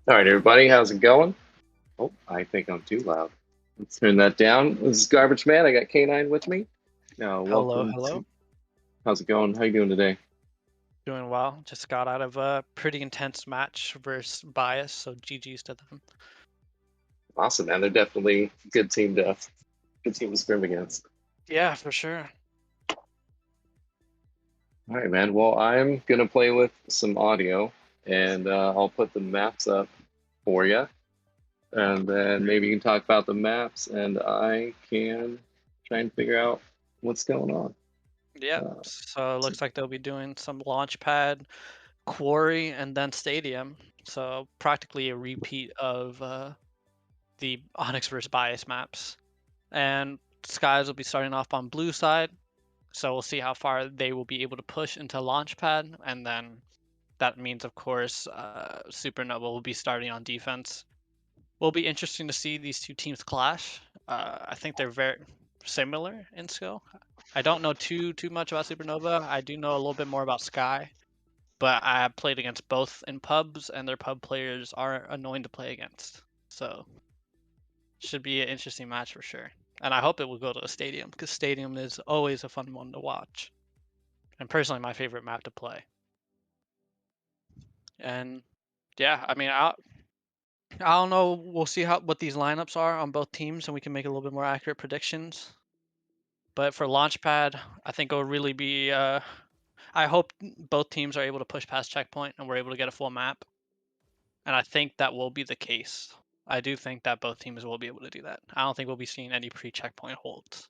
All right, everybody, how's it going? Oh, I think I'm too loud. Let's turn that down. This is Garbage Man. I got K9 with me. Now, Hello, welcome hello. to. How's it going? How you doing today? Doing well. Just got out of a pretty intense match versus Bias, so GG's to them. Awesome, man. They're definitely a good team to scrim against. Yeah, for sure. All right, man. Well, I'm gonna play with some audio, and I'll put the maps up for you, and then maybe you can talk about the maps, and I can try and figure out what's going on. Yep. Uh, So it looks like they'll be doing some Launchpad, Quarry, and then Stadium. So practically a repeat of the Onyx versus Bias maps. And Skies will be starting off on blue side. So we'll see how far they will be able to push into Launchpad, and then that means, of course, Supernova will be starting on defense. Will be interesting to see these two teams clash. I think they're very similar in skill. I don't know too much about Supernova. I do know a little bit more about Sky, but I have played against both in pubs, and their pub players are annoying to play against. So should be an interesting match for sure. And I hope it will go to a stadium because stadium is always a fun one to watch, and personally my favorite map to play. And yeah, I mean, I don't know. We'll see what these lineups are on both teams, and we can make a little bit more accurate predictions. But for Launchpad, I think it'll really be. I hope both teams are able to push past checkpoint and we're able to get a full map. And I think that will be the case. I do think that both teams will be able to do that. I don't think we'll be seeing any pre-checkpoint holds,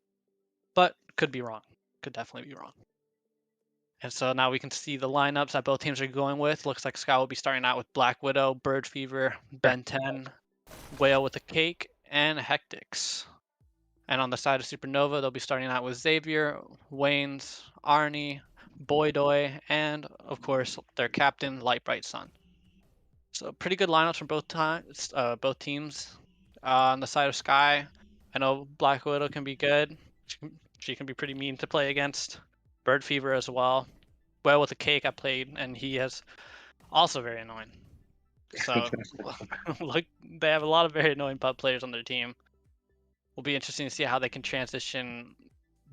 but could be wrong. Could definitely be wrong. And so now we can see the lineups that both teams are going with. Looks like Sky will be starting out with Black Widow, Bird Fever, Ben 10, Whale with a Cake, and Hectics. And on the side of Supernova, they'll be starting out with Xavier, Waynes, Arnie, Boydoy, and of course their captain, Light Bright Sun. So pretty good lineups from both teams. On the side of Sky, I know Black Widow can be good. She can be pretty mean to play against. Bird Fever as well. Well with a Cake I played, and he is also very annoying. So look, they have a lot of very annoying pub players on their team. Will be interesting to see how they can transition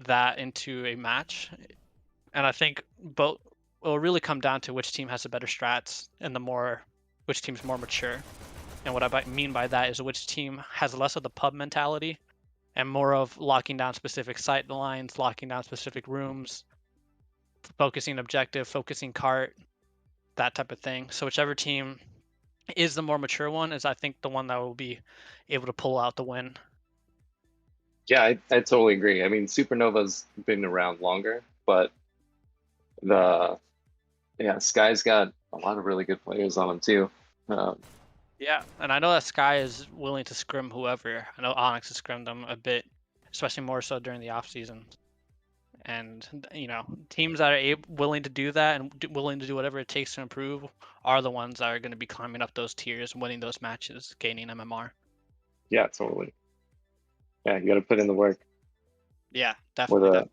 that into a match. And I think both will really come down to which team has the better strats and which team's more mature. And what I mean by that is which team has less of the pub mentality and more of locking down specific sight lines, locking down specific rooms, focusing objective, focusing cart, that type of thing. So whichever team is the more mature one is, I think, the one that will be able to pull out the win. Yeah, I totally agree. I mean, Supernova's been around longer, but the Sky's got a lot of really good players on him too. Um, Yeah, and I know that Sky is willing to scrim whoever. I know Onyx has scrimmed them a bit, especially more so during the off season. And teams that are willing to do that and willing to do whatever it takes to improve are the ones that are going to be climbing up those tiers, winning those matches, gaining MMR. yeah, totally. Yeah, you got to put in the work Yeah, with definitely.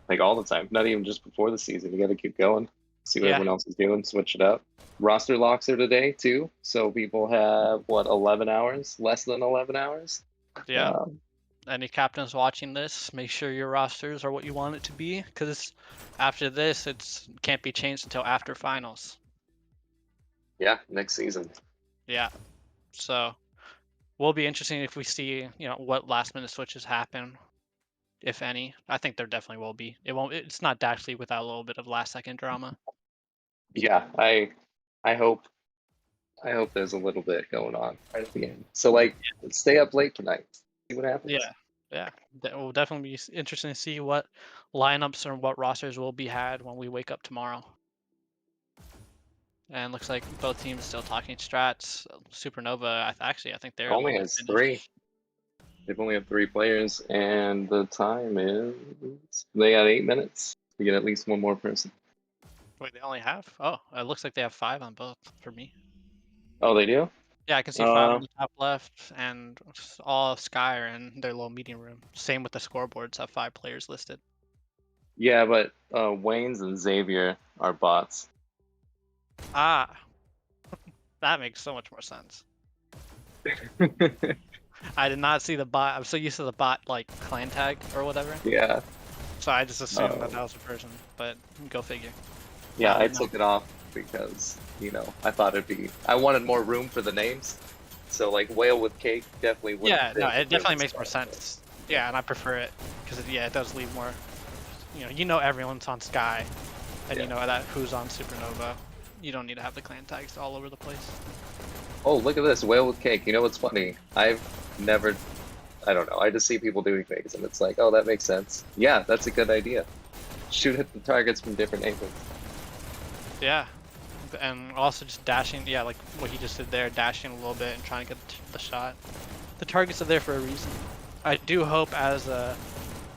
like all the time. Not even just before the season. You got to keep going, see what Yeah, everyone else is doing, switch it up. Roster locks are today too, so people have what 11 hours, less than 11 hours. yeah. Um, Any captains watching this, make sure your rosters are what you want it to be, because after this, it can't be changed until after finals. yeah, next season. Yeah, so will be interesting if we see, what last minute switches happen, if any. I think there definitely will be. It's not Daxley without a little bit of last second drama. Yeah, I hope there's a little bit going on right at the end. So like, stay up late tonight, see what happens. Yeah, yeah. That will definitely be interesting to see what lineups or what rosters will be had when we wake up tomorrow. And looks like both teams still talking strats. Supernova, I think they're Only looking to has three. finish. They've only have 3 players, and the time is they got 8 minutes to get at least one more person. Wait, they only have? Oh, it looks like they have 5 on both for me. Oh, they do? Yeah, I can see 5 on the top left, and all of Sky are in their little meeting room. Same with the scoreboards, have 5 players listed. Yeah, but Wayne's and Xavier are bots. Ah, That makes so much more sense. I did not see the bot. I'm so used to the bot like clan tag or whatever. Yeah. So I just assumed that Oh. that was a person, but go figure. Yeah, I didn't know. took it off because, I thought I wanted more room for the names. So like whale with cake definitely wouldn't Yeah, no, fit it within definitely the makes more spot. sense. Yeah, and I prefer it because it does leave more. You know everyone's on Sky, and Yeah. you know that who's on Supernova. You don't need to have the clan tags all over the place. Oh, look at this, whale with cake. You know what's funny? I've never, I don't know, I just see people doing things and it's like, oh, that makes sense. Yeah, that's a good idea. Shoot at the targets from different angles. Yeah, and also just dashing. Yeah, like what he just did there, dashing a little bit and trying to get the shot. The targets are there for a reason. I do hope as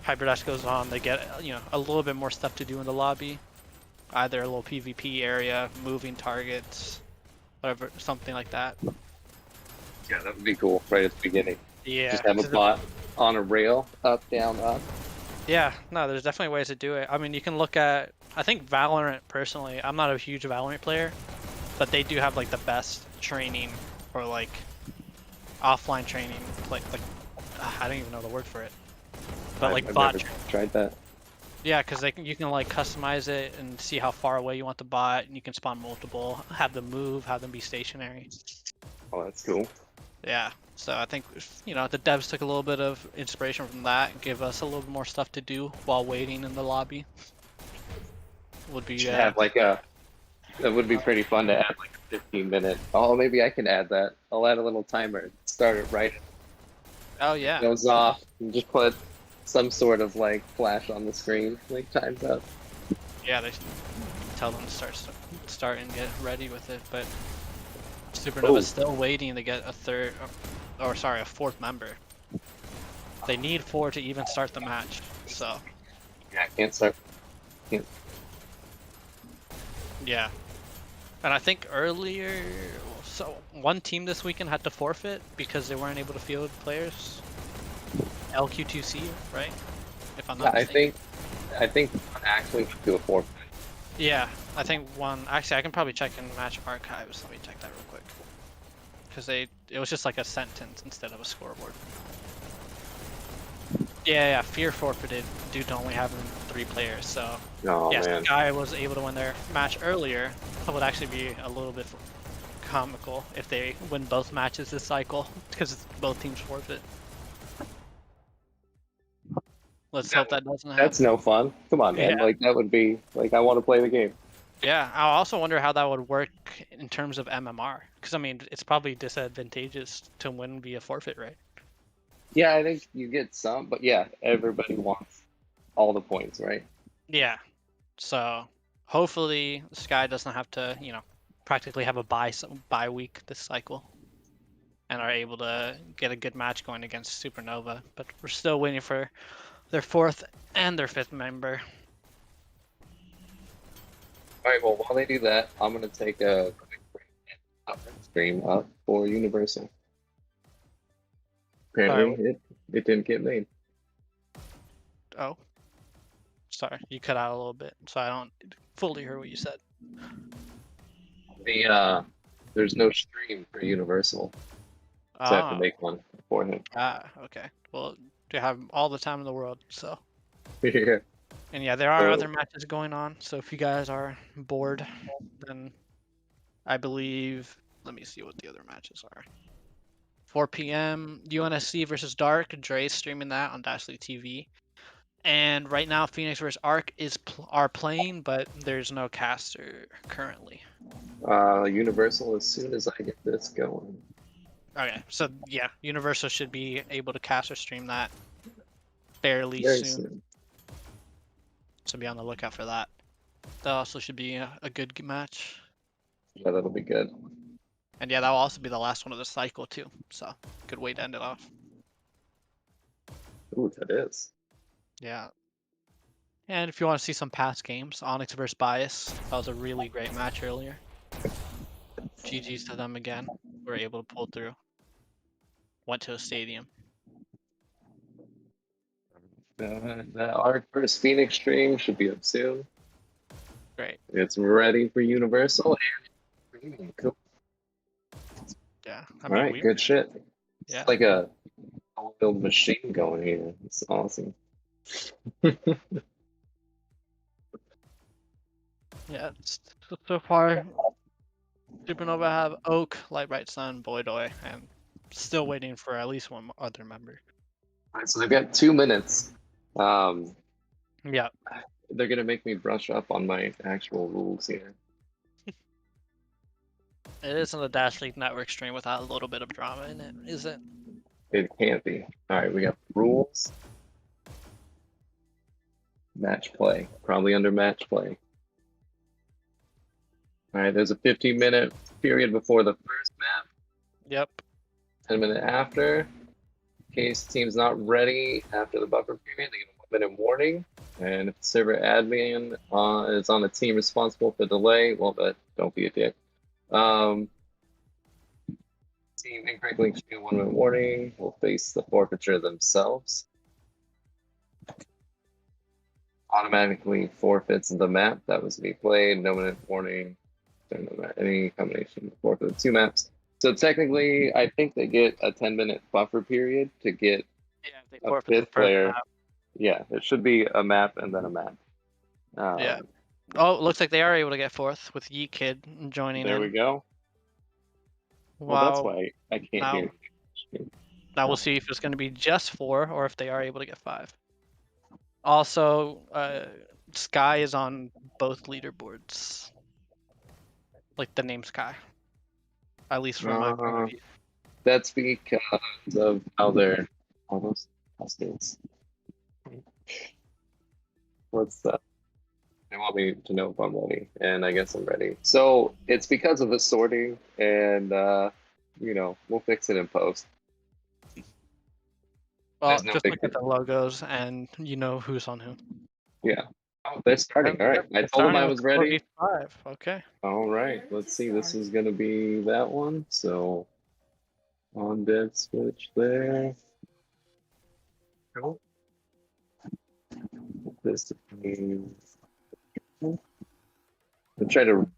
Hybrid Dash goes on, they get a little bit more stuff to do in the lobby. Either a little PvP area, moving targets, whatever, something like that. Yeah, that would be cool right at the beginning. Yeah, Just have a 'cause bot on a rail, up, down, up. yeah, no, there's definitely ways to do it. I mean, you can look at, I think Valorant personally, I'm not a huge Valorant player, but they do have like the best training or like offline training, like I don't even know the word for it, but like I've bot never training. tried that. Yeah, because you can like customize it and see how far away you want the bot, and you can spawn multiple, have them move, have them be stationary. Oh, that's cool. Yeah, so I think the devs took a little bit of inspiration from that and give us a little bit more stuff to do while waiting in the lobby. Would be Should have like that would be pretty fun to add like a 15-minute. Oh, maybe I can add that. I'll add a little timer. Start it right. oh It yeah, goes off. And just put some sort of like flash on the screen, like times up. yeah, they tell them to start and get ready with it, but Oh, Supernova's still waiting to get a third, or sorry, a fourth member. They need 4 to even start the match, so yeah, I can't start. Can't. yeah. And I think earlier, so one team this weekend had to forfeit because they weren't able to field players. LQ2C, right? If I'm Yeah, not mistaken. I think one actually went to a four. Yeah, I think one. Actually, I can probably check in match archives. Let me check that real quick. Because it was just like a sentence instead of a scoreboard. Yeah, Fear forfeited due to only having 3 players. So Oh yes, man. Sky was able to win their match earlier. That would actually be a little bit comical if they win both matches this cycle because both teams forfeit. Let's hope that doesn't That's happen. no fun. Come on, man. Yeah. Like that would be like I want to play the game. Yeah, I also wonder how that would work in terms of MMR, because I mean, it's probably disadvantageous to win via forfeit, right? Yeah, I think you get some, but yeah, everybody wants all the points, right? Yeah. So hopefully Sky doesn't have to, practically have a bye week this cycle, and are able to get a good match going against Supernova. But we're still waiting for their 4th and their 5th member. All right, well, while they do that, I'm gonna take a quick break and stream up for Universal. Sorry. Apparently, it didn't get made. Oh, sorry, you cut out a little bit, so I don't fully hear what you said. There's no stream for Universal, so I have to Oh, make one for him. okay. Well, you have all the time in the world, so. Yeah. And yeah, there are So other matches going on, so if you guys are bored, then I believe, let me see what the other matches are. 4 p.m. UNSC versus Dark. Dre's streaming that on Dashly TV. And right now, Phoenix versus Arc are playing, but there's no caster currently. Universal as soon as I get this going. Okay, so yeah, Universal should be able to cast or stream that fairly Very soon. soon. So be on the lookout for that. That also should be a good match. Yeah, that'll be good. And yeah, that will also be the last one of the cycle too. So good way to end it off. Ooh, that is. Yeah. And if you want to see some past games, Onyx versus Bias, that was a really great match earlier. GG's to them again. We're able to pull through. Went to a stadium. The Arc versus Phoenix stream should be up soon. Great. It's ready for Universal and cool. Yeah, I All mean, right, good shit. yeah, It's like a whole machine going here. It's awesome. yeah. So far, Supernova have Oak, Light Bright Sun, Boydoy, and still waiting for at least one other member. All right, so they've got 2 minutes. Yeah, They're gonna make me brush up on my actual rules here. it isn't a Dash League Network stream without a little bit of drama in it, is it? It can't be. All right, we got rules. Match play, probably under match play. All right, there's a 15-minute period before the first map, Yep. 10-minute after. In case team's not ready after the buffer period, they get a 1-minute warning. And if the server admin is on the team responsible for delay, well, don't be a dick. Team incorrectly issued a 1-minute warning will face the forfeiture themselves. Automatically forfeits the map that was to be played. No minute warning. Any combination forfeit of 2 maps. So technically, I think they get a 10-minute buffer period to get Yeah, they a forfeit the 5th first player. map. Yeah, it should be a map and then a map. Yeah. Oh, it looks like they are able to get 4th with Yeet Kid joining There in. we go. Well, that's why I can't now, hear you. Now we'll see if it's going to be just 4 or if they are able to get 5. Also, Sky is on both leaderboards. Like the name Sky. At least from my point of view. That's because of how they're almost custards. What's that? They want me to know if I'm ready, and I guess I'm ready. So it's because of the sorting, and we'll fix it in post. Well, no just big look at the logos and you know who's on who. Yeah. Oh, they're starting. All right. I told them I was ready. 4v5. Okay. All right. Let's see. This is going to be that one. So on dead switch there. Cool. This is. I'll try to.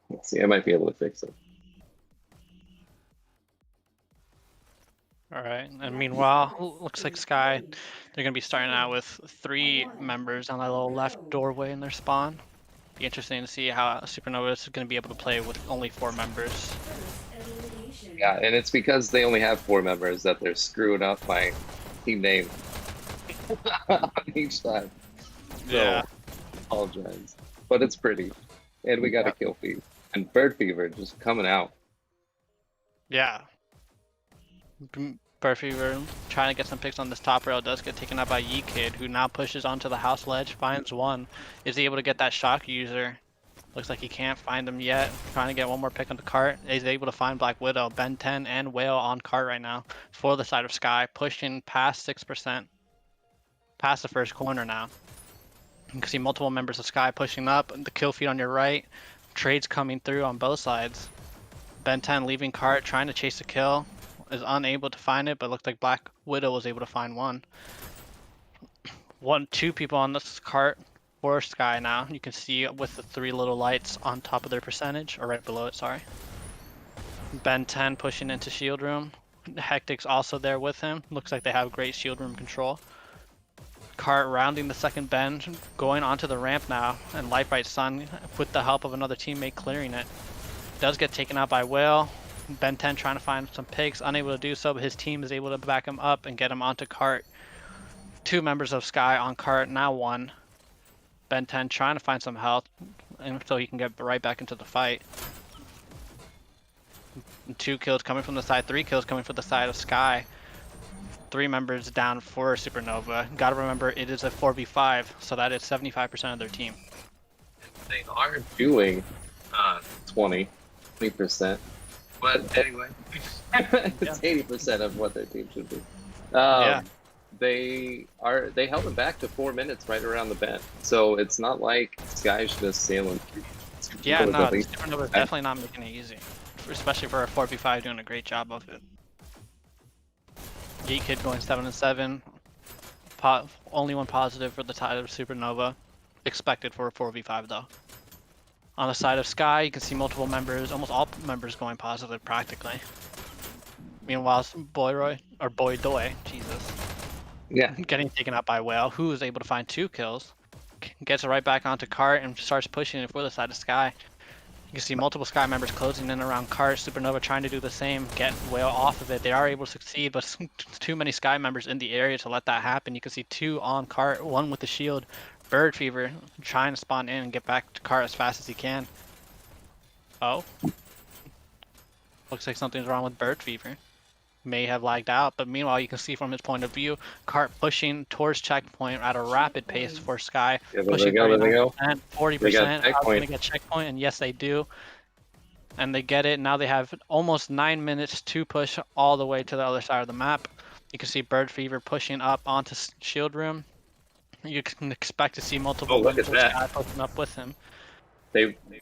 Let's see. I might be able to fix it. All right. And meanwhile, looks like Sky, they're going to be starting out with 3 members on that little left doorway in their spawn. Be interesting to see how Supernova is going to be able to play with only 4 members. Yeah, and it's because they only have 4 members that they're screwing up my team name on each side. So, Yeah. apologize. But it's pretty. And we got a kill feed. And Bird Fever just coming out. Yeah. Bird Fever trying to get some picks on this top rail, does get taken out by Yeet Kid, who now pushes onto the house ledge, finds one. Is he able to get that shock user? Looks like he can't find him yet. Trying to get one more pick on the cart. He's able to find Black Widow, Ben 10, and Whale on cart right now for the side of Sky, pushing past 6%. Past the first corner now. You can see multiple members of Sky pushing up. The kill feed on your right. Trades coming through on both sides. Ben 10 leaving cart, trying to chase the kill. Is unable to find it, but looked like Black Widow was able to find one. 2 people on this cart for Sky now. You can see with the 3 little lights on top of their percentage, or right below it, sorry. Ben 10 pushing into shield room. Hectic's also there with him. Looks like they have great shield room control. Cart rounding the second bend, going onto the ramp now, and Light Bright Sun, with the help of another teammate, clearing it. Does get taken out by Whale. Ben 10 trying to find some picks, unable to do so, but his team is able to back him up and get him onto cart. 2 members of Sky on cart, now 1. Ben 10 trying to find some health, and so he can get right back into the fight. 2 kills coming from the side, 3 kills coming from the side of Sky. 3 members down for Supernova. Gotta remember, it is a 4v5, so that is 75% of their team. They are doing 20%. But anyway, it's 80% of what their team should be. They held it back to 4 minutes right around the bend. So it's not like Sky's just sailing through. Yeah, no, Supernova is definitely not making it easy. Especially for a 4v5 doing a great job of it. Yeet Kid going 7-7. Only one positive for the tide of Supernova. Expected for a 4v5 though. On the side of Sky, you can see multiple members, almost all members going positive practically. Meanwhile, Boy Doi, Jesus, Yeah. getting taken out by Whale, who is able to find 2 kills, gets it right back onto Cart and starts pushing it for the side of Sky. You can see multiple Sky members closing in around Cart. Supernova trying to do the same, get Whale off of it. They are able to succeed, but too many Sky members in the area to let that happen. You can see 2 on Cart, 1 with the shield. Bird Fever trying to spawn in and get back to Cart as fast as he can. Oh. Looks like something's wrong with Bird Fever. May have lagged out, but meanwhile you can see from his point of view, Cart pushing towards checkpoint at a rapid pace for Sky. Yeah, there they Pushing go, there they go. 39%, 40%. Are going to get checkpoint, and yes they do. And they get it. Now they have almost 9 minutes to push all the way to the other side of the map. You can see Bird Fever pushing up onto Shield Room. You can expect to see multiple look at that. pushing up with him.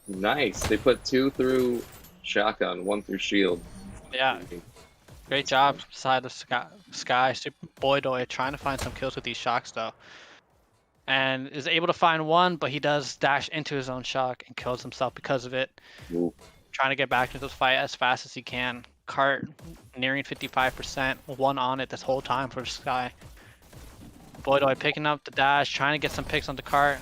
Nice. They put 2 through shotgun, 1 through shield. Yeah. Great job, side of Sky. Boy Doi trying to find some kills with these shocks though. And is able to find 1, but he does dash into his own shock and kills himself because of it. Ooh. Trying to get back into the fight as fast as he can. Cart nearing 55%, 1 on it this whole time for Sky. Boy Doi picking up the dash, trying to get some picks on the Cart.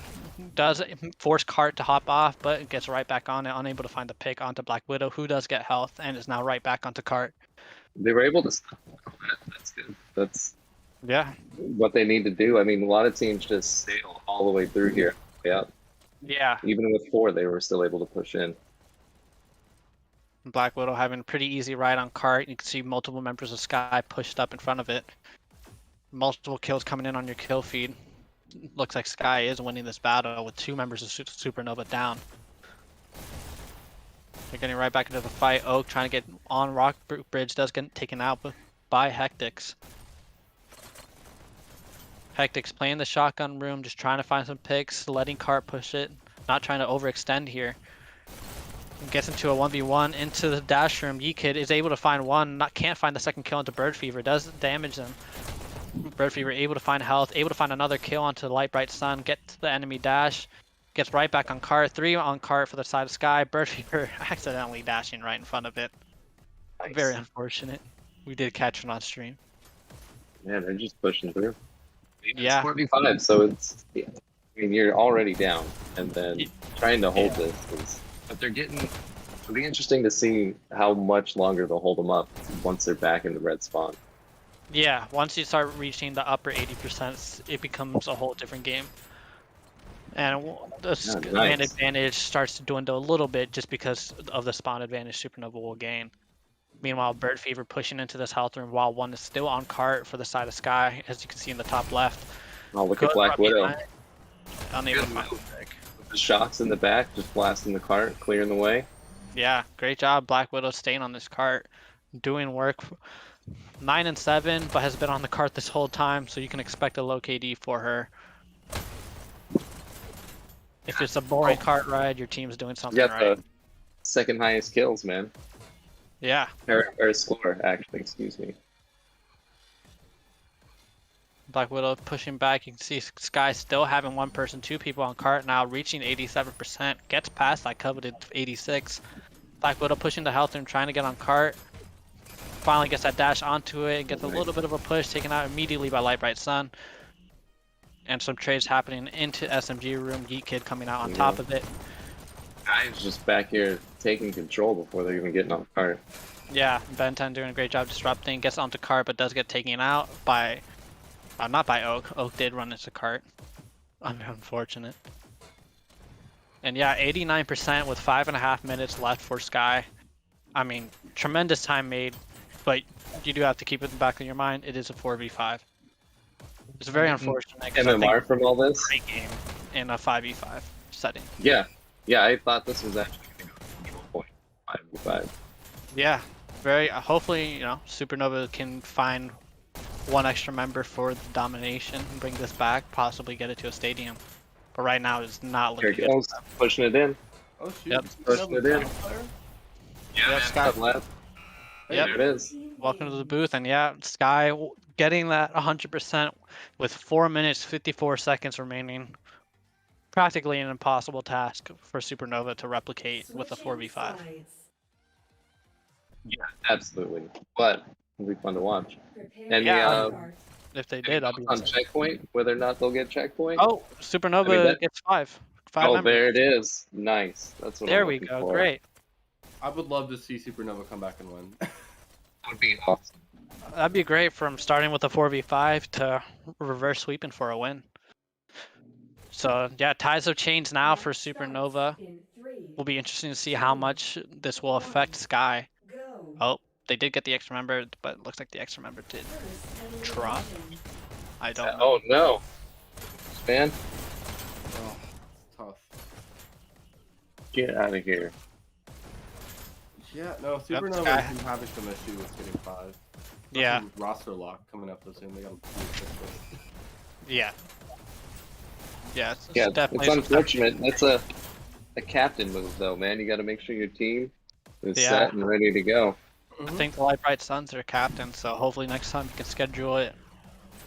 Does force Cart to hop off, but gets right back on it, unable to find the pick onto Black Widow, who does get health and is now right back onto Cart. They were able to stop that. That's good. That's what they need to do. I mean, a lot of teams just sail all the way through here. Yeah. Yeah. Even with 4, they were still able to push in. Black Widow having a pretty easy ride on Cart. You can see multiple members of Sky pushed up in front of it. Multiple kills coming in on your kill feed. Looks like Sky is winning this battle with 2 members of Supernova down. They're getting right back into the fight. Oak trying to get on Rock Bridge, does get taken out by Hectix. Hectix playing the shotgun room, just trying to find some picks, letting Cart push it, not trying to overextend here. Gets into a 1v1 into the dash room. Yeekid is able to find 1, can't find the second kill into Bird Fever, does damage them. Bird Fever able to find health, able to find another kill onto the Light Bright Sun, get to the enemy dash, gets right back on Cart, 3 on Cart for the side of Sky. Bird Fever accidentally dashing right in front of it. Nice. Very unfortunate. We did catch it on stream. Yeah, they're just pushing through. Yeah. It's 45, so it's, I mean, you're already down, and then trying to hold this is, but they're getting, it'll be interesting to see how much longer they'll hold them up once they're back in the red spawn. Yeah, once you start reaching the upper 80%, it becomes a whole different game. And the land advantage starts to dwindle a little bit just because of the spawn advantage Supernova will gain. Meanwhile, Bird Fever pushing into this health room while 1 is still on Cart for the side of Sky, as you can see in the top left. Oh, look at Black Widow. Unable to find the pick. The shocks in the back, just blasting the Cart, clearing the way. Yeah, great job, Black Widow staying on this Cart, doing work. 9 and 7, but has been on the Cart this whole time, so you can expect a low KD for her. If it's a boring Cart ride, your team's doing something right. The second highest kills, man. Yeah. Or score, actually, excuse me. Black Widow pushing back. You can see Sky still having 1 person, 2 people on Cart now, reaching 87%. Gets past that coveted 86. Black Widow pushing the health and trying to get on Cart. Finally gets that dash onto it, gets a little bit of a push, taken out immediately by Light Bright Sun. And some trades happening into SMG room. Geek Kid coming out on top of it. Guys just back here taking control before they're even getting on the Cart. Yeah, Ben 10 doing a great job disrupting. Gets onto Cart, but does get taken out by, not by Oak. Oak did run into Cart. Unfortunate. And yeah, 89% with 5.5 minutes left for Sky. I mean, tremendous time made, but you do have to keep it in the back of your mind. It is a 4v5. It's very unfortunate. MMR from all this? Great game in a 5v5 setting. Yeah. Yeah, I thought this was actually going to go to control point 5v5. Yeah, very. Hopefully, you know, Supernova can find 1 extra member for the domination and bring this back, possibly get it to a stadium. But right now, it's not looking good. Goes, pushing it in. Oh shoot! Yep. Pushing it in. Yeah, Sky. Left. Yep. There it is. Welcome to the booth, and yeah, Sky getting that 100% with 4 minutes 54 seconds remaining. practically an impossible task for Supernova to replicate with a Switching 4v5. sides. Yeah, absolutely. But it'll be fun to watch. Prepare And Yeah, the if they any did, I'd thoughts be on insane. checkpoint? Whether or not they'll get checkpoint? Oh, I mean Supernova that. gets five Oh, members. there it is. Nice. That's what I'm There we looking go. for. Great. I would love to see Supernova come back and win. That would be awesome. That'd be great from starting with a 4v5 to reverse sweeping for a win. So yeah, ties have changed now for Supernova. Will be interesting to see how much this will affect Sky. Go. Oh, they did get the extra member, but it looks like the extra member did drop. I don't know. Oh no, man, Oh, it's tough. get out of here. Yeah, no, Supernova Sky. and Havoc some issue with getting 5. Yeah. Especially roster lock coming up soon. They gotta do it. Yeah. Yeah, it's Yeah, definitely it's some stuff. unfortunate. That's a captain move though, man. You got to make sure your team is Yeah. set and ready to go. I think the Light Bright Suns are captain, so hopefully next time you can schedule it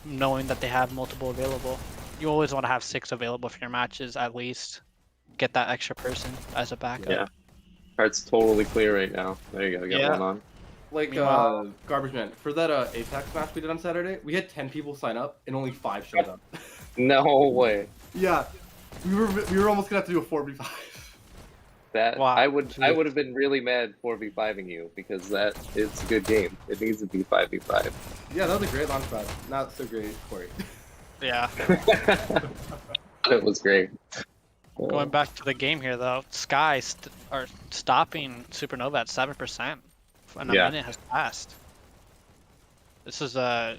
knowing that they have multiple available. You always want to have 6 available for your matches at least. Get that extra person as a backup. Yeah. Heart's totally clear right now. There you go. Got Yeah. one on. Like, Meanwhile- Garbage Man, for that Apex match we did on Saturday, we had 10 people sign up and only 5 showed up. No way. Yeah, we were almost gonna have to do a 4v5. That Wow. I would have been really mad 4v5ing you because that it's a good game. It needs to be 5v5. Yeah, that was a great launchpad. Not so great, Corey. Yeah. It was great. Going back to the game here though, Sky are stopping Supernova at 7%. And a Yeah. minute has passed. This is a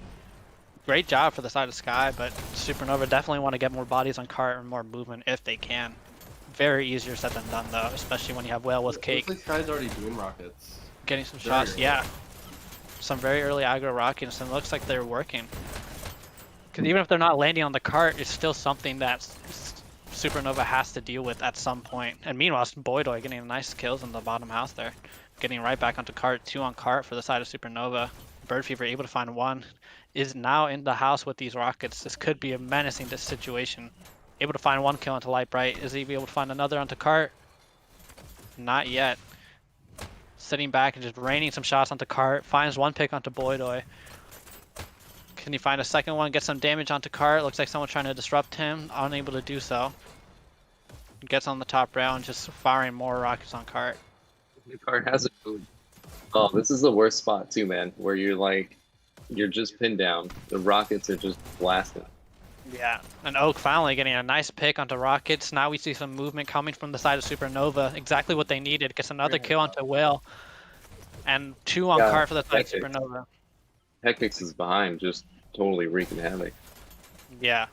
great job for the side of Sky, but Supernova definitely want to get more bodies on cart and more movement if they can. Very easier said than done though, especially when you have Whale with Cake. Looks like Sky's already doing rockets. Getting some Very shots, early. yeah. Some very early aggro rockets, and it looks like they're working. Because even if they're not landing on the cart, it's still something that Supernova has to deal with at some point. And meanwhile, Boydoy getting nice kills in the bottom house there. Getting right back onto cart, 2 on cart for the side of Supernova. Bird Fever able to find 1. Is now in the house with these rockets. This could be a menacing situation. Able to find 1 kill onto Light Bright. Is he able to find another onto cart? Not yet. Sitting back and just raining some shots onto cart. Finds 1 pick onto Boydoy. Can he find a second one? Get some damage onto cart. Looks like someone's trying to disrupt him. Unable to do so. Gets on the top round, just firing more rockets on cart. The card has a food. Oh, this is the worst spot too, man. Where you're just pinned down. The rockets are just blasting. Yeah, and Oak finally getting a nice pick onto rockets. Now we see some movement coming from the side of Supernova. Exactly what they needed. Gets another kill onto Whale. And 2 on Yeah, cart for the side of Hectic. Supernova. Hectix is behind, just totally wreaking havoc. Yeah.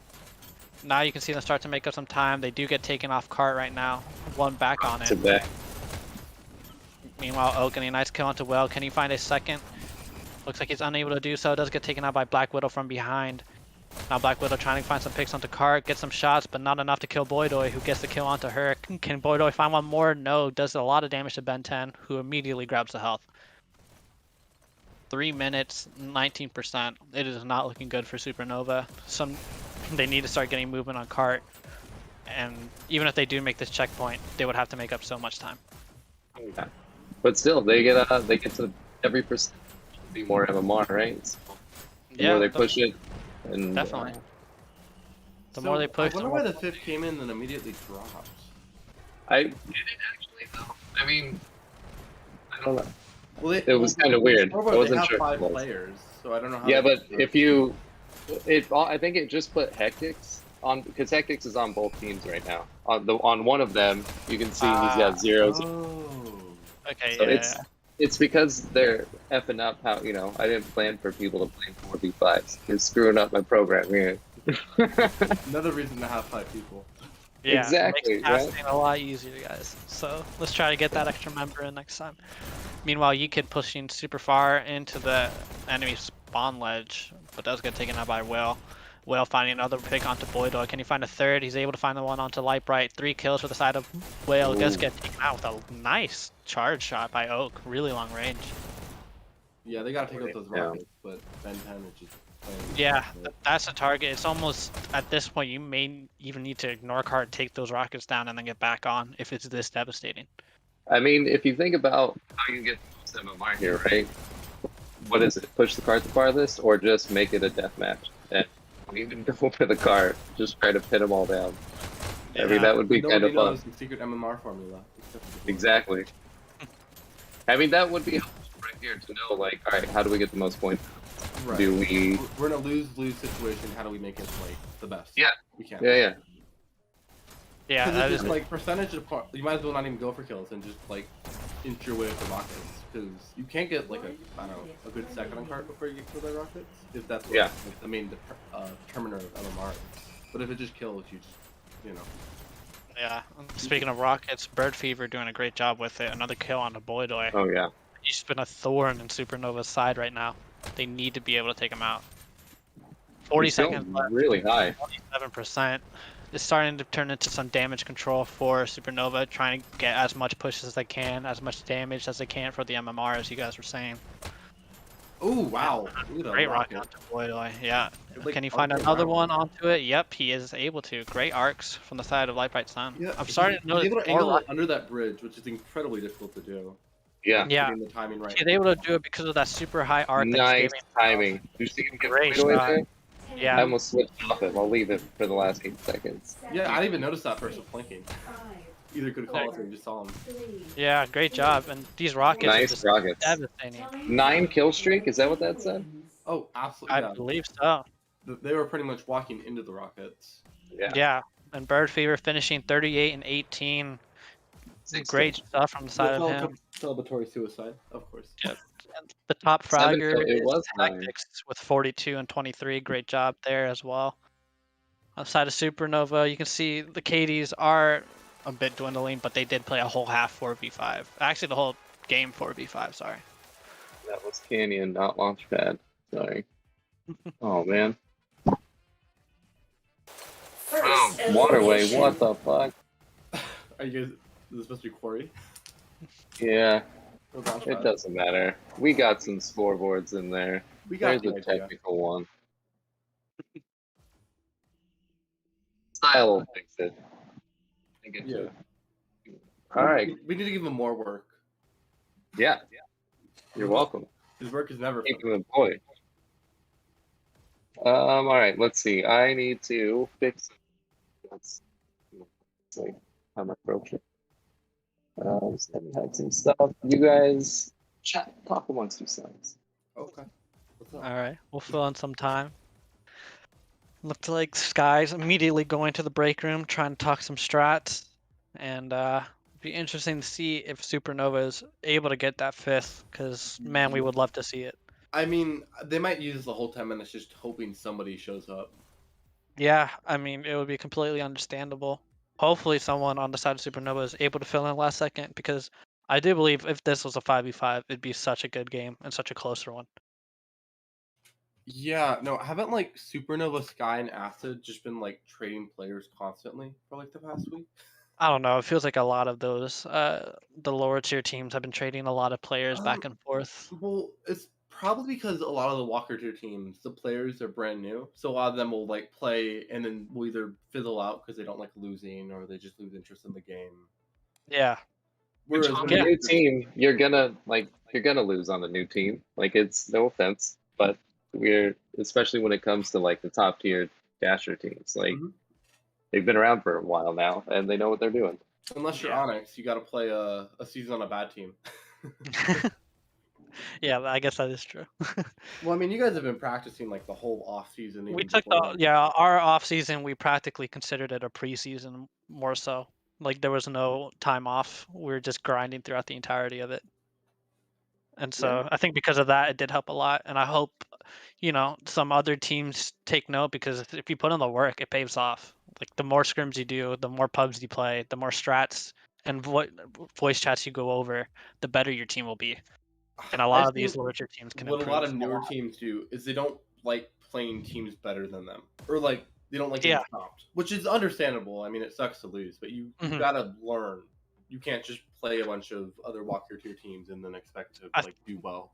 Now you can see them start to make up some time. They do get taken off cart right now. 1 back on To it. back. Meanwhile, Oak getting a nice kill onto Whale. Can he find a second? Looks like he's unable to do so. Does get taken out by Black Widow from behind. Now Black Widow trying to find some picks onto cart. Get some shots, but not enough to kill Boydoy, who gets the kill onto her. Can Boydoy find 1 more? No. Does a lot of damage to Ben 10, who immediately grabs the health. 3 minutes, 19%. It is not looking good for Supernova. They need to start getting movement on cart. And even if they do make this checkpoint, they would have to make up so much time. Yeah. But still, they get to every percent be more MMR, right? The more they push it, and Definitely. The So, more they push, I wonder the why more... the 5th came in and immediately dropped. I did it actually though. I mean, I don't know. Well, It was kinda weird. I wasn't they have sure if 5 it was. players, so I don't know how. Yeah, they but did it. if I think it just put Hectix on because Hectix is on both teams right now. On one of them, you can see he's got zeros. Oh. Okay, So yeah. it's because they're effing up how I didn't plan for people to play 4v5s. They're screwing up my program here. Another reason to have 5 people. Yeah, Exactly, it makes casting a lot easier, guys. So let's try to get that extra member in next time. Meanwhile, Yikid pushing super far into the enemy spawn ledge, but does get taken out by Whale. Whale finding another pick onto Boydoy. Can he find a third? He's able to find the one onto Light Bright. 3 kills for the side of Whale. Does get taken out with a nice charge shot by Oak. Really long range. Yeah, they gotta take out those Yeah. rockets, but Ben 10 is just playing. Yeah, That's a target. It's almost, at this point, you may even need to ignore card, take those rockets down, and then get back on if it's this devastating. I mean, if you think about how you get the most MMR here, right? What is it? Push the card the farthest, or just make it a death match? And don't even go for the card. Just try to pin them all down. I mean, that would be kind of fun. Knows the secret MMR formula. Exactly. I mean, that would be helpful right here to know, like, all right, how do we get the most points? Right. Do we? We're in a lose-lose situation. How do we make it like the best? Yeah. We can. Yeah. Yeah, Because that it's is like percentage of you might as well not even go for kills and just like inch your way with the rockets, because you can't get like a good second on card before you get killed by rockets, if that's what, like, the main determiner of MMR. But if it just kills, you just Yeah. Speaking of rockets, Bird Fever doing a great job with it. Another kill on the Boydoy. Oh yeah. He's been a thorn in Supernova's side right now. They need to be able to take him out. 40 He's still seconds left. really high. 27%. It's starting to turn into some damage control for Supernova, trying to get as much push as they can, as much damage as they can for the MMR, as you guys were saying. Oh wow! Look at Great that rocket onto Boydoy. Yeah. Like, Can he find another one onto it? Yep, he is able to. Great arcs from the side of Lightbright Sun. Yeah, I'm starting to notice able to more angle it under that bridge, which is incredibly difficult to do. Yeah. Yeah. Getting the timing right. He's able to do it because of that super high arc. Nice that he's timing. Did you see him get Great Boydoy shot. there? Yeah. I almost switched off it. I'll leave it for the last 8 seconds. Yeah, I didn't even notice that person flanking. Either could call it or you just saw him. Yeah, great job. And these rockets are Nice just rockets. devastating. 9 kill streak. Is that what that said? Oh, absolutely. I Yeah. believe so. They were pretty much walking into the rockets. Yeah. Yeah. And Bird Fever finishing 38 and 18. Great stuff from the side of him. Celebratory suicide, of course. And the top 7 fragger kill- it is was 9. Tactics with 42 and 23. Great job there as well. Outside of Supernova, you can see the KDs are a bit dwindling, but they did play a whole half 4v5. Actually, the whole game 4v5, sorry. That was Canyon, not Launchpad. Sorry. Oh man. Oh, Waterway. What the fuck? Are you guys? Is this supposed to be Quarry? Yeah. Or Launchpad? It doesn't matter. We got some scoreboards in there. We got There's the a idea. technical one. Style will fix it. I get Yeah. you. All right. We need to give him more work. Yeah. You're welcome. His work is never Keep finished. him employed. All right. Let's see. I need to fix. Let's see how my approach it. Just haven't had some stuff. You guys chat, talk amongst yourselves. Okay. What's up? All right, we'll fill in some time. Looked like Sky's immediately going to the break room, trying to talk some strats, and be interesting to see if Supernova is able to get that 5th. Because man, we would love to see it. I mean, they might use the whole 10 minutes just hoping somebody shows up. Yeah, I mean, it would be completely understandable. Hopefully, someone on the side of Supernova is able to fill in last second, because I do believe if this was a 5v5, it'd be such a good game and such a closer one. Yeah, no, haven't like Supernova, Sky, and Acid just been like trading players constantly for like the past week? I don't know. It feels like a lot of those, the lower tier teams have been trading a lot of players back and forth. Well, it's probably because a lot of the Walker tier teams, the players are brand new, so a lot of them will like play and then will either fizzle out because they don't like losing or they just lose interest in the game. Yeah. Which Whereas on when a Yeah. new team, you're gonna lose on a new team. Like, it's no offense, but we're, especially when it comes to like the top tier dasher teams, like Mhm. they've been around for a while now and they know what they're doing. Unless you're Yeah. Onyx, you got to play a season on a bad team. Yeah, I guess that is true. Well, I mean, you guys have been practicing like the whole off season. We even took before that. our off season, we practically considered it a preseason more so. Like there was no time off. We were just grinding throughout the entirety of it. And so I think because of that, it did help a lot. And I hope, some other teams take note, because if you put in the work, it pays off. Like the more scrims you do, the more pubs you play, the more strats and voice chats you go over, the better your team will be. And a lot of these lower tier teams can What improve. a lot of newer teams do is they don't like playing teams better than them, or like they don't like getting stopped, which is understandable. I mean, it sucks to lose, but you gotta learn. You can't just play a bunch of other Walker tier teams and then expect to like do well.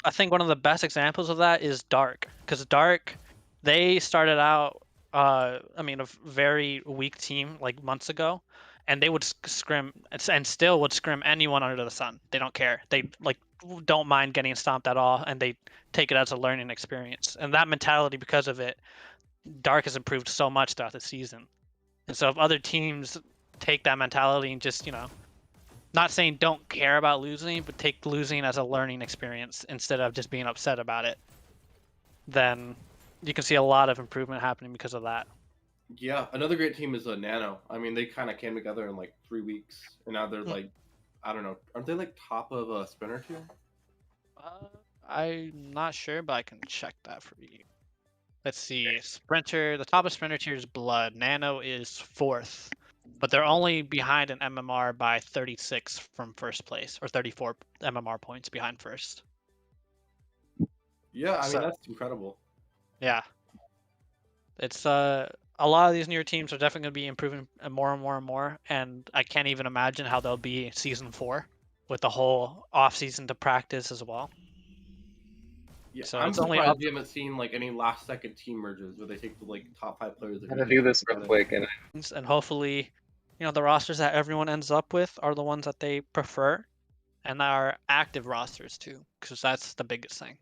I think one of the best examples of that is Dark, because Dark They started out, I mean, a very weak team like months ago, and they would scrim and still would scrim anyone under the sun. They don't care. They like don't mind getting stomped at all, and they take it as a learning experience. And that mentality, because of it, Dark has improved so much throughout the season. And so if other teams take that mentality and just, not saying don't care about losing, but take losing as a learning experience instead of just being upset about it, then you can see a lot of improvement happening because of that. Yeah, another great team is Nano. I mean, they kind of came together in like 3 weeks, and now they're like, I don't know, aren't they like top of a sprinter tier? I'm not sure, but I can check that for you. Let's see. Sprinter, the top of Sprinter tier is Blood. Nano is 4th, but they're only behind an MMR by 36 from first place, or 34 MMR points behind first. Yeah, I mean, that's incredible. Yeah. It's a lot of these newer teams are definitely going to be improving more and more and more, and I can't even imagine how they'll be season 4 with the whole off season to practice as well. Yeah, so I'm it's surprised only we haven't seen like any last second team merges where they take the like top 5 players. I'm gonna do this real quick, and hopefully, the rosters that everyone ends up with are the ones that they prefer, and are active rosters too, because that's the biggest thing.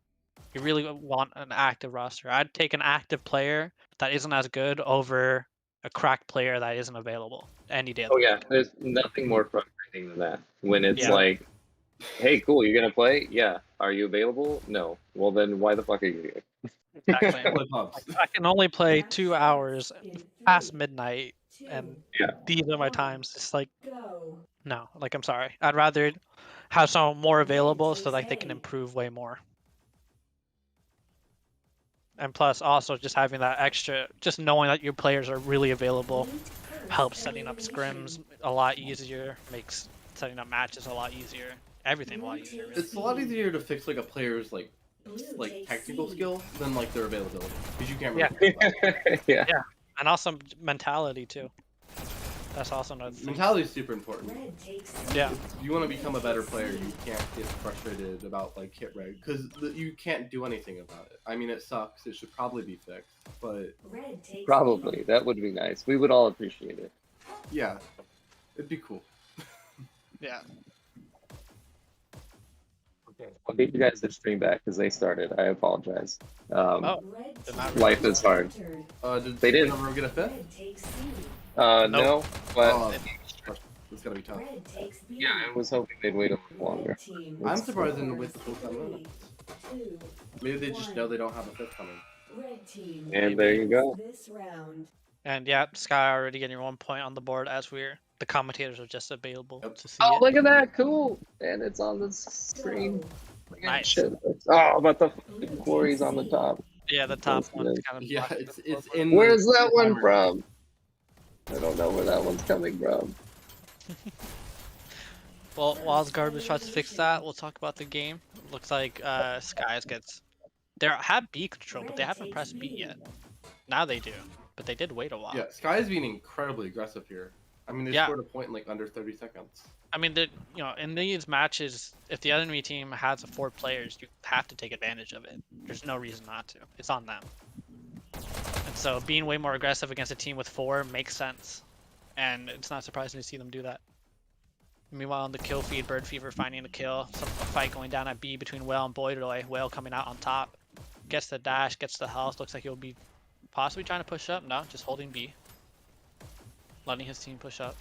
You really want an active roster. I'd take an active player that isn't as good over a cracked player that isn't available any day of the Oh yeah, week. there's nothing more frustrating than that. When it's Yeah. like, hey, cool, you're gonna play? Yeah. Are you available? No. Well then, why the fuck are you here? Exactly. I can only play 2 hours past midnight, and these are my times. It's like, no, like, I'm sorry. I'd rather have someone more available so like they can improve way more. And plus, also just having that extra, just knowing that your players are really available, helps setting up scrims a lot easier, makes setting up matches a lot easier, everything a lot easier. Really. It's a lot easier to fix like a player's like technical skill than like their availability, because you can't really Yeah. And also mentality too. That's also another thing. Mentality is super important. Yeah. If you want to become a better player, you can't get frustrated about like hit rate, because you can't do anything about it. I mean, it sucks. It should probably be fixed, but Probably that would be nice. We would all appreciate it. Yeah, it'd be cool. Yeah. Okay, I'll get you guys to stream back because they started. I apologize. Life is hard. They didn't ever get a 5th? No, but it's gotta be tough. Yeah, I was hoping they'd wait a little longer. I'm surprised they didn't wait the full 10 minutes. Maybe they just know they don't have a 5th coming. And there you go. And yeah, Sky already getting 1 point on the board as the commentators are just available to see Oh, it. look at that! Cool! And it's on the screen. Nice. Shit. Oh, but the quarry's on the top. Yeah, the top one's kind of. Yeah, it's in. Where's that one from? I don't know where that one's coming from. Well, while Garbage tries to fix that, we'll talk about the game. Looks like Skies gets. They have B control, but they haven't pressed B yet. Now they do, but they did wait a while. Yeah, Sky is being incredibly aggressive here. I mean, they scored a point in like under 30 seconds. I mean, in these matches, if the enemy team has 4 players, you have to take advantage of it. There's no reason not to. It's on them. And so being way more aggressive against a team with 4 makes sense. And it's not surprising to see them do that. Meanwhile, in the kill feed, Bird Fever finding the kill. A fight going down at B between Whale and WATERWay. Whale coming out on top. Gets the dash, gets the health. Looks like he'll be possibly trying to push up. No, just holding B. Letting his team push up.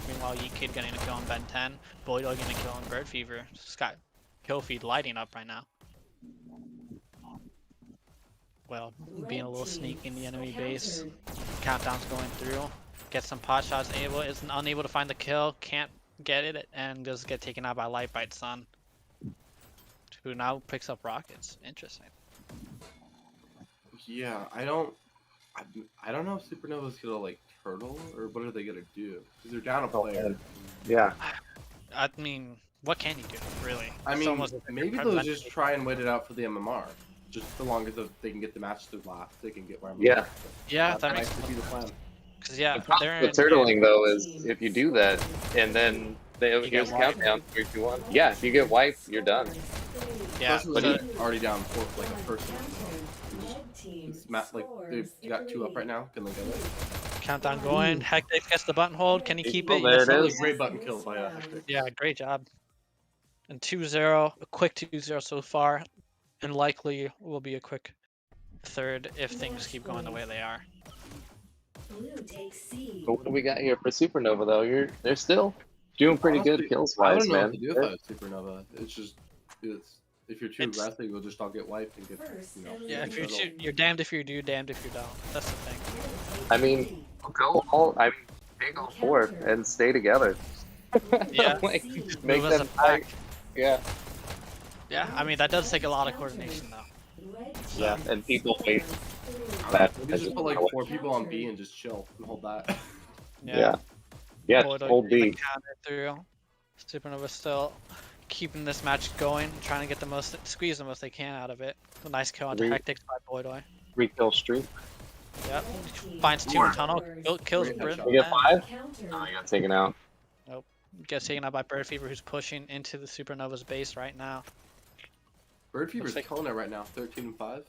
Meanwhile, Kid getting a kill on Ben 10. WATERWay getting a kill on Bird Fever. Sky kill feed lighting up right now. Well, being a little sneaky in the enemy base. Countdown's going through. Gets some pot shots. Is unable to find the kill. Can't get it, and just get taken out by Lightbite Sun, who now picks up rockets. Interesting. Yeah, I don't know if Supernova's gonna like turtle, or what are they gonna do? Because they're down a player. Yeah. I mean, what can you do, really? I mean, maybe they'll just try and wait it out for the MMR. Just so long as they can get the match to last, they can get where I'm Yeah. Yeah, that makes be the plan. Because yeah, the problem with turtling though is if you do that and then they here's countdown 3, 2, 1. Yeah, if you get wiped, you're done. Yeah, but he's already down for like a person. They've got 2 up right now. Can they get it? Countdown going. Hectic gets the button hold. Can he keep Oh, it? there Yes, it he Another is. great button kill by Hectic. Yeah, great job. And 2-0, a quick 2-0 so far, and likely will be a quick third if things keep going the way they are. But what do we got here for Supernova though? They're still doing pretty Honestly, good kills I wise, wouldn't know man. what to do if I was Supernova. It's if you're too aggressive, you'll just all get wiped and get Yeah, if you're damned if you do, damned if you don't. That's the thing. I mean, take all 4 and stay together. Yeah, like, move make as them a pack. fight. Yeah. Yeah, I mean that does take a lot of coordination though. Yeah, and people wait. That You just put like 4 people on B and just chill and hold that. Yeah. Yeah, Boyd hold getting B. the counter through. Supernova still keeping this match going, trying to get the most, squeeze the most they can out of it. A nice kill onto Hectic by Boydoy. 3-kill streak. Yep. Finds 2 in tunnel. Kills Bird. We get 5? Oh, I got taken out. Nope. Gets taken out by Bird Fever, who's pushing into the Supernova's base right now. Bird Fever's killing it right now, 13-5.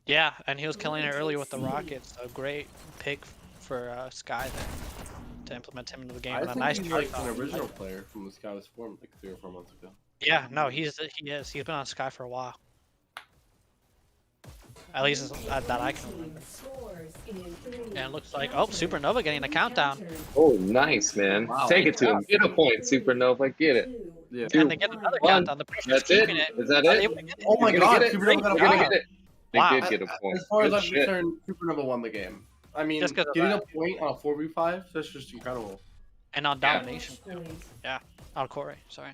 Yeah, and he was killing it earlier with the rockets. So great pick for Sky there to implement him into the game. I And a think nice he's try. like an original player from the Sky's Form like 3 or 4 months ago. Yeah, no, he is. He's been on Sky for a while. At least that I can remember. And it looks like, oh, Supernova getting a countdown. Oh, nice, man. Wow. Take it to him. Get a point, Supernova. Get it. Yeah. And they get another 1. countdown. The pressure's That's it? keeping it. Is that Are it? they able to get it? Oh my You're god, gonna get it? Supernova got a You're gonna point. get it. They Wow. did get a point. As far as Good I'm shit. concerned, Supernova won the game. I mean, Just 'cause of getting that. a point on a 4v5, that's just incredible. And on domination. Yeah, on Corey, sorry.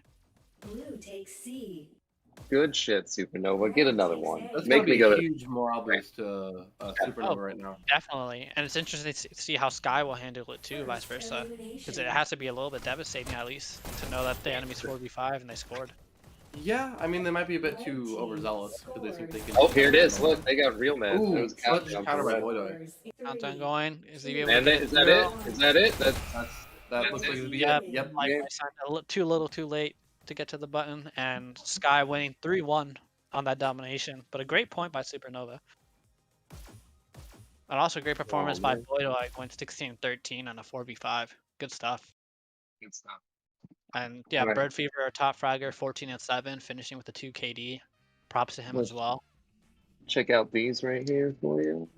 Good shit, Supernova. Get another one. That's Make gotta me be go a to. huge morale boost to Supernova right now. Definitely. And it's interesting to see how Sky will handle it too, vice versa. Because it has to be a little bit devastating at least to know that the enemy's 4v5 and they scored. Yeah, I mean, they might be a bit too overzealous because they think they can. Oh, here it is. Look, they got real man. Ooh, There's a clutch countdown counter for by red. Boydoy. Countdown going. Is he able And to is that it? Is that it? That looks like it'll be Yep. it. Yep. Like I signed too little, too late to get to the button, and Sky winning 3-1 on that domination. But a great point by Supernova. And also a great performance by Boydoy going 16-13 on a 4v5. Good stuff. Good stuff. And yeah, Right. Bird Fever, top fragger, 14-7, finishing with a 2 KD. Props to him as well. Check out these right here for you.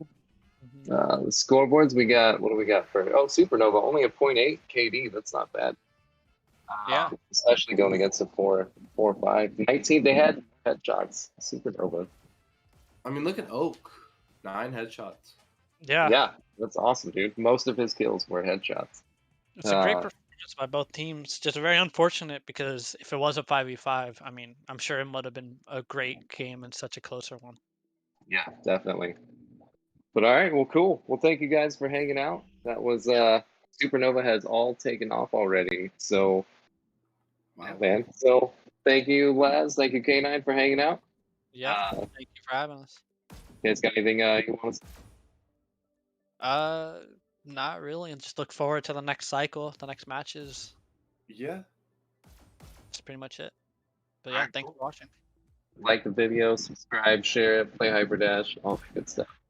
The scoreboards we got. What do we got for? Oh, Supernova only a 0.8 KD. That's not bad. Yeah. Especially going against a 4-5. 19. They had headshots. Supernova. I mean, look at Oak. 9 headshots. Yeah. Yeah, that's awesome, dude. Most of his kills were headshots. It's a great performance by both teams. Just very unfortunate because if it was a 5v5, I mean, I'm sure it would have been a great game and such a closer one. Yeah, definitely. But all right, well, cool. Well, thank you guys for hanging out. That was Supernova has all taken off already. So, yeah, man. So, thank you, Laz. Thank you, K9, for hanging out. Yeah, thank you for having us. You guys got anything you want to say? Not really, and just look forward to the next cycle, the next matches. Yeah. That's pretty much it. But yeah, thanks for watching. Like the video, subscribe, share it, play Hyperdash, all that good stuff.